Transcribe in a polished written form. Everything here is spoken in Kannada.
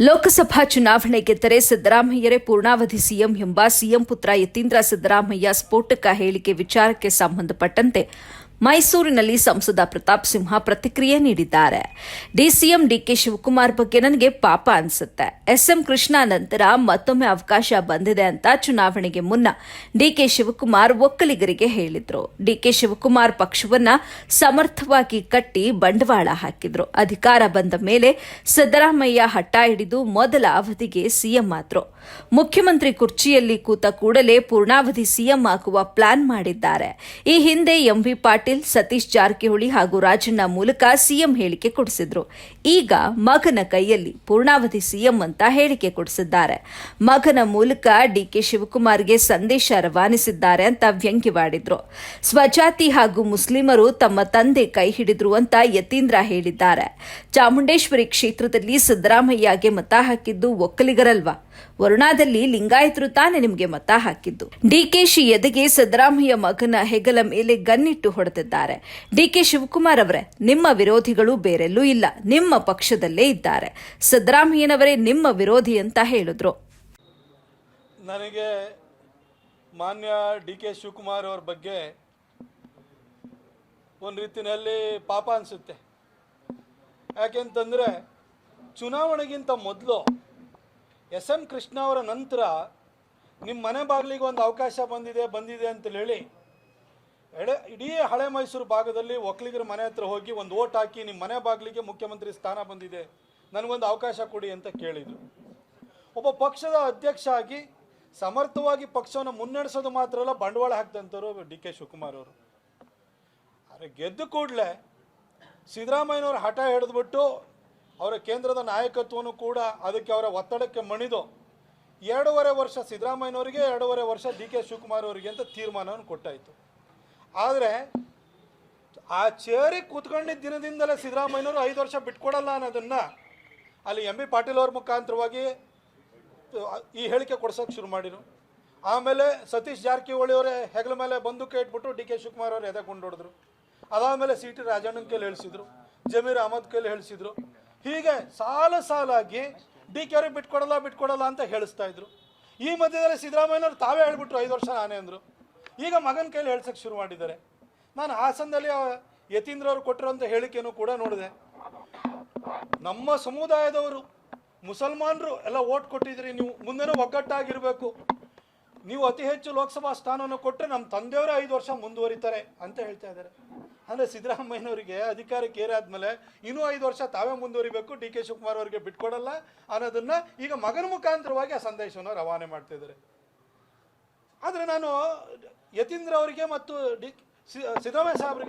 ಲೋಕಸಭಾ ಚುನಾವಣೆ ಗೆದ್ದರೆ ಸಿದ್ದರಾಮಯ್ಯರೇ ಪೂರ್ಣಾವಧಿ ಸಿಎಂ ಎಂಬ ಸಿಎಂ ಪುತ್ರ ಯತೀಂದ್ರ ಸಿದ್ದರಾಮಯ್ಯ ಸ್ಫೋಟಕ ಹೇಳಿಕೆ ವಿಚಾರಕ್ಕೆ ಸಂಬಂಧಪಟ್ಟಂತೆ ಮೈಸೂರಿನಲ್ಲಿ ಸಂಸದ ಪ್ರತಾಪ್ ಸಿಂಹ ಪ್ರತಿಕ್ರಿಯೆ ನೀಡಿದ್ದಾರೆ. ಡಿಸಿಎಂ ಡಿಕೆ ಶಿವಕುಮಾರ್ ಬಗ್ಗೆ ನನಗೆ ಪಾಪ ಅನ್ಸುತ್ತೆ. ಎಸ್ಎಂ ಕೃಷ್ಣ ನಂತರ ಮತ್ತೊಮ್ಮೆ ಅವಕಾಶ ಬಂದಿದೆ ಅಂತ ಚುನಾವಣೆಗೆ ಮುನ್ನ ಡಿಕೆ ಶಿವಕುಮಾರ್ ಒಕ್ಕಲಿಗರಿಗೆ ಹೇಳಿದ್ರು. ಡಿಕೆ ಶಿವಕುಮಾರ್ ಪಕ್ಷವನ್ನ ಸಮರ್ಥವಾಗಿ ಕಟ್ಟಿ ಬಂಡವಾಳ ಹಾಕಿದ್ರು. ಅಧಿಕಾರ ಬಂದ ಮೇಲೆ ಸಿದ್ದರಾಮಯ್ಯ ಹಠ ಹಿಡಿದು ಮೊದಲ ಅವಧಿಗೆ ಸಿಎಂ ಆದ್ರು. ಮುಖ್ಯಮಂತ್ರಿ ಕುರ್ಚಿಯಲ್ಲಿ ಕೂತ ಕೂಡಲೇ ಪೂರ್ಣಾವಧಿ ಸಿಎಂ ಆಗುವ ಪ್ಲಾನ್ ಮಾಡಿದ್ದಾರೆ. ಈ ಹಿಂದೆ ಎಂವಿ ಪಾಟೀಲ್, ಸತೀಶ್ ಜಾರಕಿಹೊಳಿ ಹಾಗೂ ರಾಜಣ್ಣ ಮೂಲಕ ಸಿಎಂ ಹೇಳಿಕೆ ಕೊಡಿಸಿದ್ರು. ಈಗ ಮಗನ ಕೈಯಲ್ಲಿ ಪೂರ್ಣಾವಧಿ ಸಿಎಂ ಅಂತ ಹೇಳಿಕೆ ಕೊಡಿಸಿದ್ದಾರೆ. ಮಗನ ಮೂಲಕ ಡಿಕೆ ಶಿವಕುಮಾರ್ಗೆ ಸಂದೇಶ ರವಾನಿಸಿದ್ದಾರೆ ಅಂತ ವ್ಯಂಗ್ಯವಾಡಿದ್ರು. ಸ್ವಜಾತಿ ಹಾಗೂ ಮುಸ್ಲಿಮರು ತಮ್ಮ ತಂದೆ ಕೈ ಹಿಡಿದ್ರು ಅಂತ ಯತೀಂದ್ರ ಹೇಳಿದ್ದಾರೆ. ಚಾಮುಂಡೇಶ್ವರಿ ಕ್ಷೇತ್ರದಲ್ಲಿ ಸಿದ್ದರಾಮಯ್ಯಗೆ ಮತ ಹಾಕಿದ್ದು ಒಕ್ಕಲಿಗರಲ್ವಾ? ವರುಣಾದಲ್ಲಿ ಲಿಂಗಾಯತರು ತಾನೇ ನಿಮಗೆ ಮತ ಹಾಕಿದ್ದು. ಡಿಕೆಶಿ ಎದೆಗೆ ಸಿದ್ದರಾಮಯ್ಯ ಮಗನ ಹೆಗಲ ಮೇಲೆ ಗನ್ನಿಟ್ಟು ಹೊಡೆದಿದ್ದಾರೆ. ಡಿಕೆ ಶಿವಕುಮಾರ್ ಅವರೇ, ನಿಮ್ಮ ವಿರೋಧಿಗಳು ಬೇರೆಲ್ಲೂ ಇಲ್ಲ, ನಿಮ್ಮ ಪಕ್ಷದಲ್ಲೇ ಇದ್ದಾರೆ. ಸಿದ್ದರಾಮಯ್ಯನವರೇ ನಿಮ್ಮ ವಿರೋಧಿ ಅಂತ ಹೇಳಿದ್ರು. ನನಗೆ ಮಾನ್ಯ ಡಿಕೆ ಶಿವಕುಮಾರ್ ಅವರ ಬಗ್ಗೆ ಒಂದು ರೀತಿಯಲ್ಲಿ ಪಾಪ ಅನಿಸುತ್ತೆ. ಯಾಕೆಂತಂದರೆ ಚುನಾವಣೆಗಿಂತ ಮೊದಲು ಎಸ್.ಎಂ. ಕೃಷ್ಣ ಅವರ ನಂತರ ನಿಮ್ಮ ಮನೆ ಬಾಗಿಲಿಗೆ ಒಂದು ಅವಕಾಶ ಬಂದಿದೆ ಅಂತ ಹೇಳಿ ಇಡೀ ಹಳೆ ಮೈಸೂರು ಭಾಗದಲ್ಲಿ ಒಕ್ಕಲಿಗರ ಮನೆ ಹತ್ರ ಹೋಗಿ ಒಂದು ಓಟ್ ಹಾಕಿ ನಿಮ್ಮ ಮನೆ ಬಾಗಿಲಿಗೆ ಮುಖ್ಯಮಂತ್ರಿ ಸ್ಥಾನ ಬಂದಿದೆ, ನನಗೊಂದು ಅವಕಾಶ ಕೊಡಿ ಅಂತ ಕೇಳಿದರು. ಒಬ್ಬ ಪಕ್ಷದ ಅಧ್ಯಕ್ಷ ಆಗಿ ಸಮರ್ಥವಾಗಿ ಪಕ್ಷವನ್ನು ಮುನ್ನಡೆಸೋದು ಮಾತ್ರ ಅಲ್ಲ, ಬಂಡವಾಳ ಹಾಕ್ದಂಥವ್ರು ಡಿ ಕೆ ಶಿವಕುಮಾರ್ ಅವರು. ಆದರೆ ಗೆದ್ದು ಕೂಡಲೇ ಸಿದ್ದರಾಮಯ್ಯನವರು ಹಠ ಹಿಡಿದ್ಬಿಟ್ಟು ಅವರ ಕೇಂದ್ರದ ನಾಯಕತ್ವವನ್ನು ಕೂಡ ಅದಕ್ಕೆ ಅವರ ಒತ್ತಡಕ್ಕೆ ಮಣಿದು 2.5 ವರ್ಷ ಸಿದ್ದರಾಮಯ್ಯನವರಿಗೆ, 2.5 ವರ್ಷ ಡಿ ಕೆ ಶಿವಕುಮಾರ್ ಅವರಿಗೆ ಅಂತ ತೀರ್ಮಾನವನ್ನು ಕೊಟ್ಟಾಯಿತು. ಆದರೆ ಆ ಚೇರಿಗೆ ಕೂತ್ಕೊಂಡಿದ್ದ ದಿನದಿಂದಲೇ ಸಿದ್ದರಾಮಯ್ಯನವರು 5 ವರ್ಷ ಬಿಟ್ಕೊಡಲ್ಲ ಅನ್ನೋದನ್ನು ಅಲ್ಲಿ ಎಂ ಬಿ ಪಾಟೀಲ್ ಅವ್ರ ಮುಖಾಂತರವಾಗಿ ಈ ಹೇಳಿಕೆ ಕೊಡ್ಸೋಕೆ ಶುರು ಮಾಡಿದರು. ಆಮೇಲೆ ಸತೀಶ್ ಜಾರಕಿಹೊಳಿ ಅವರೇ ಹೆಗಲ ಮೇಲೆ ಬಂದೂಕ ಇಟ್ಬಿಟ್ಟು ಡಿ ಕೆ ಶಿವಕುಮಾರ್ ಅವರು ಎದೆ ಕೊಂಡೊಡಿದ್ರು. ಅದಾದಮೇಲೆ ಸಿ ಟಿ ರಾಜಣ್ಣನ ಕೈಲಿ ಹೇಳಿಸಿದ್ರು, ಜಮೀರ್ ಅಹಮದ್ ಕೈಲಿ ಹೇಳಿಸಿದ್ರು. ಹೀಗೆ ಸಾಲಾಗಿ ಡಿ ಕೆ ಅವ್ರಿಗೆ ಬಿಟ್ಕೊಡಲ್ಲ ಅಂತ ಹೇಳಿಸ್ತಾ ಇದ್ರು. ಈ ಮಧ್ಯದಲ್ಲಿ ಸಿದ್ದರಾಮಯ್ಯನವರು ತಾವೇ ಹೇಳ್ಬಿಟ್ರು 5 ವರ್ಷ ನಾನೇ ಅಂದರು. ಈಗ ಮಗನ ಕೈಲಿ ಹೇಳ್ಸಕ್ಕೆ ಶುರು ಮಾಡಿದ್ದಾರೆ. ನಾನು ಹಾಸನದಲ್ಲಿ ಯತೀಂದ್ರ ಅವರು ಕೊಟ್ಟಿರೋಂಥ ಹೇಳಿಕೆಯನ್ನು ಕೂಡ ನೋಡಿದೆ. ನಮ್ಮ ಸಮುದಾಯದವರು ಮುಸಲ್ಮಾನರು ಎಲ್ಲ ಓಟ್ ಕೊಟ್ಟಿದ್ರಿ, ನೀವು ಮುಂದೆನೂ ಒಗ್ಗಟ್ಟಾಗಿರಬೇಕು, ನೀವು ಅತಿ ಹೆಚ್ಚು ಲೋಕಸಭಾ ಸ್ಥಾನವನ್ನು ಕೊಟ್ಟರೆ ನಮ್ಮ ತಂದೆಯವರೇ 5 ವರ್ಷ ಮುಂದುವರಿತಾರೆ ಅಂತ ಹೇಳ್ತಾ ಇದ್ದಾರೆ. ಅಂದರೆ ಸಿದ್ದರಾಮಯ್ಯನವರಿಗೆ ಅಧಿಕಾರಕ್ಕೆ ಏರಾದ್ಮೇಲೆ ಇನ್ನೂ 5 ವರ್ಷ ತಾವೇ ಮುಂದುವರಿಬೇಕು, ಡಿ ಕೆ ಶಿವಕುಮಾರ್ ಅವರಿಗೆ ಬಿಟ್ಕೊಡಲ್ಲ ಅನ್ನೋದನ್ನು ಈಗ ಮಗನ ಮುಖಾಂತರವಾಗಿ ಆ ಸಂದೇಶವನ್ನು ರವಾನೆ ಮಾಡ್ತಿದ್ದಾರೆ. ಆದರೆ ನಾನು ಯತೀಂದ್ರ ಅವರಿಗೆ ಮತ್ತು ಸಿದ್ದರಾಮಯ್ಯ ಸಾಹೇಬರಿಗೆ